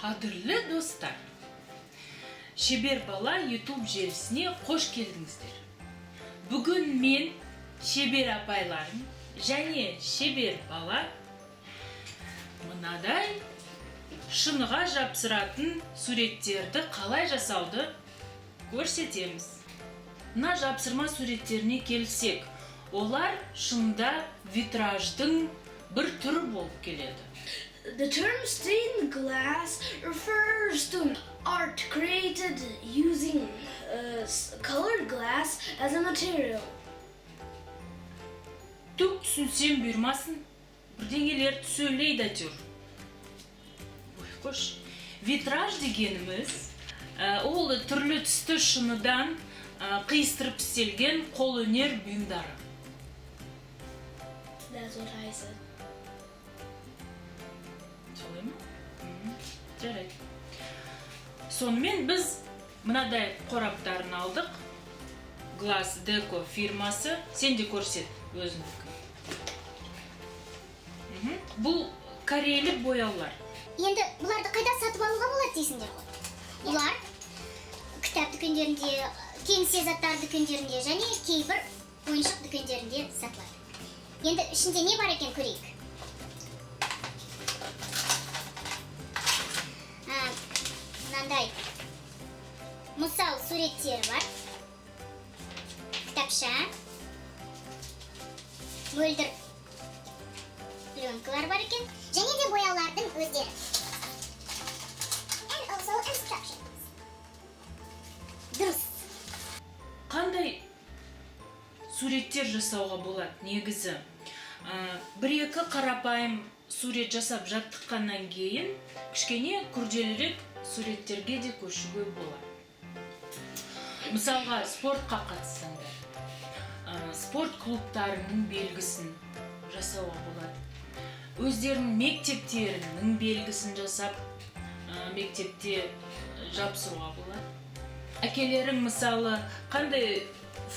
Қадірлі достар, Sheber.bala YouTube желісіне қош келдіңіздер. Бүгін мен Шебер апайларым және Sheber.bala мынадай шыныға жапсыратын суреттерді қалай жасауды көрсетеміз. Мына жапсырма суреттеріне келсек, олар шында витраждың бір түрі болып келеді. The term stained glass refers to art created using colored glass as a material. Түк түсінсем бұйырмасын, бірдеңелер сөйлейді әйтеуір. Қош. Витраж дегеніміз, ол түрлі түсті шыныдан қиыстырып істелген қолөнер бұйымдары. That's what I said. Солай ма? Жарайды. Сонымен біз мынадай қораптарын алдық. Glass Deco фирмасы. Сен де көрсет өзіңдікі. Бұл корейлік бояулар. Енді бұларды қайда сатып алуға болады дейсіңдер ғой. Бұлар кітап дүкендерінде, кеңсе заттар дүкендерінде және кейбір ойыншық дүкендерінде сатылады. Енді ішінде не бар екен көрейік. Мынандай мысал суреттері бар. Кітапша, мөлдір пленкалар бар екен. Және де бояулардың өздері. And also instructions. Дұрыс. Қандай суреттер жасауға болады негізі? Бір-екі қарапайым сурет жасап жаттыққаннан кейін кішкене күрделірек суреттерге де көшуге болады. Мысалға, спортқа қатыссаңдар, спорт клубтарының белгісін жасауға болады. Өздерінің мектептерінің белгісін жасап, мектепте жапсыруға болады. Әкелерің мысалы қандай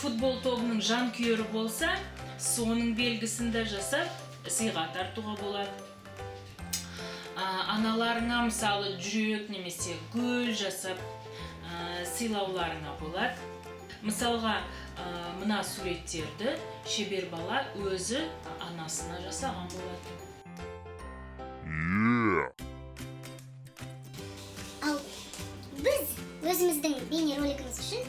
футбол тобының жанкүйері болса, соның белгісін де жасап, сыйға тартуға болады. Аналарыңа мысалы жүрек немесе гүл жасап сыйлауларыңа болады. Мысалға, мына суреттерді Sheber.bala өзі анасына жасаған болады. Ал біз өзіміздің бейнеролигіміз үшін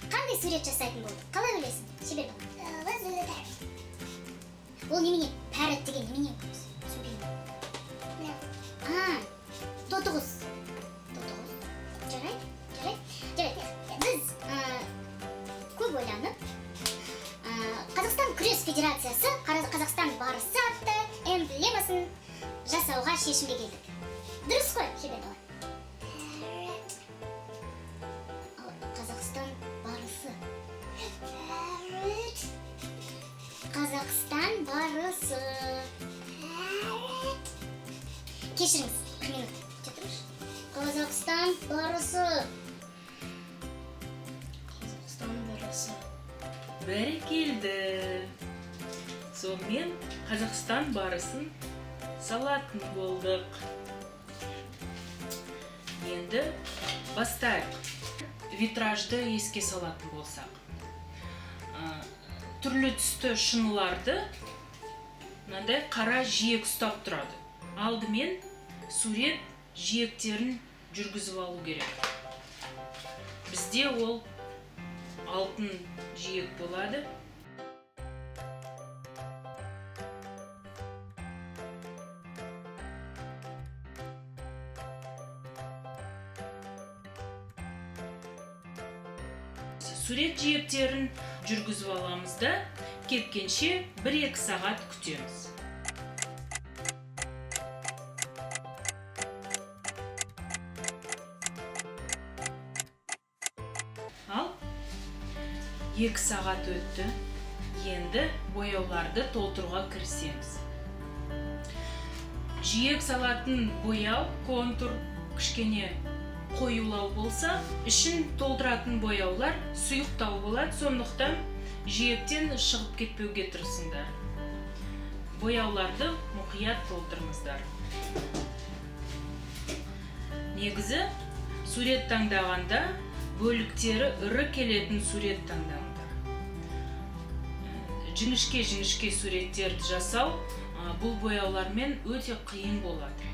қандай сурет жасайтын болдық? Қалай ойлайсың, Sheber.bala? Ол немене? Пәріт деген немене? Тотығыз. Жарайды. Біз көп ойланып, Қазақстан күрес федерациясы Қазақстан барысы атты эмблемасын жасауға шешімге келдік. Дұрыс қой, Sheber.bala? Қазақстан барысы. Қазақстан барысы. Кешіріңіз, бір минут. Қазақстан барысы. Қазақстан барысы. Бәрекелді. Сонымен Қазақстан барысын салатын болдық. Енді бастайық. Витражды еске салатын болсақ. Түрлі түсті шыныларды мынандай қара жиек ұстап тұрады. Алдымен сурет жиектерін жүргізіп алу керек. Бізде ол алтын жиек болады. Сурет жиектерін жүргізіп аламыз да, кеткенше 1-2 сағат күтеміз. Ал 2 сағат өтті. Енді бояуларды толтыруға кірісеміз. Жиек салатын бояу, контур кішкене қоюлау болса, ішін толтыратын бояулар сұйықтау болады, сондықтан жиектен шығып кетпеуге тырысыңдар. Бояуларды мұқият толтырыңыздар. Негізі сурет таңдағанда бөліктері ірі келетін сурет таңдаңдар. Жіңішке суреттерді жасау бұл бояулармен өте қиын болады.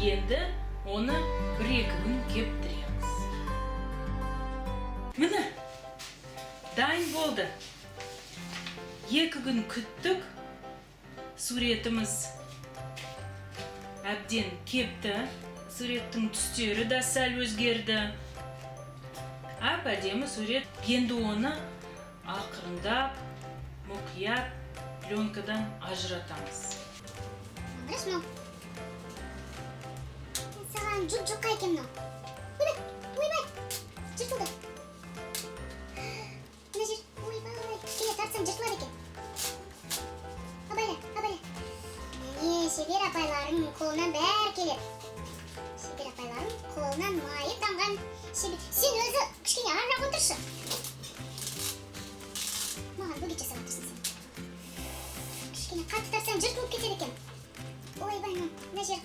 Енді оны 1-2 күн кептіреміз. Міне, дайын болды. 2 күн күттік. Суретіміз әбден кепті. Суреттің түстері де сәл өзгерді. Әдемі сурет. Енді оны ақырындап, мұқият пленкадан ажыратамыз. Хорошо. Саған жұп-жұқа екен мынау. Ойбай, жыртылды. Мына жер, ойбай, кішкене тартсам жыртылады екен. Абайла. Міне, Шебер апайлардың қолынан бәрі келеді. Шебер апайлардың қолынан майы тамған Шебер. Сен өзі кішкене арырақ отыршы. Маған бөгет жасап отырсың сен. Кішкене қатты тартсам жыртылып кетеді екен. Ойбай, мына жер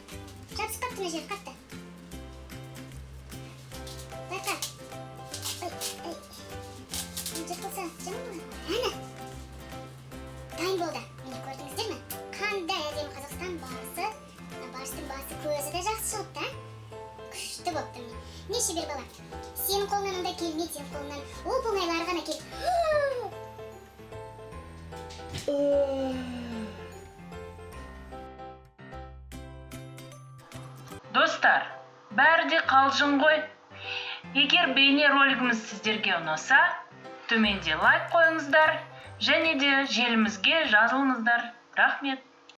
жабысып қапты, мына жер қатты. Жыртылса жаман ма? Әні. Дайын болды. Міне көрдіңіздер ме? Қандай әдемі Қазақстан барысы. Барыстың басы көзі де жақсы шығыпты. Күшті болыпты міне. Не Шебер бала? Сенің қолыңнан ондай келмейді, сенің қолыңнан. Оп оңайлары ғана келді. Достар, бәрі де қалжың ғой. Егер бейнеролигіміз сіздерге ұнаса, төменде лайк қойыңыздар, және де желімізге жазылыңыздар. Рахмет.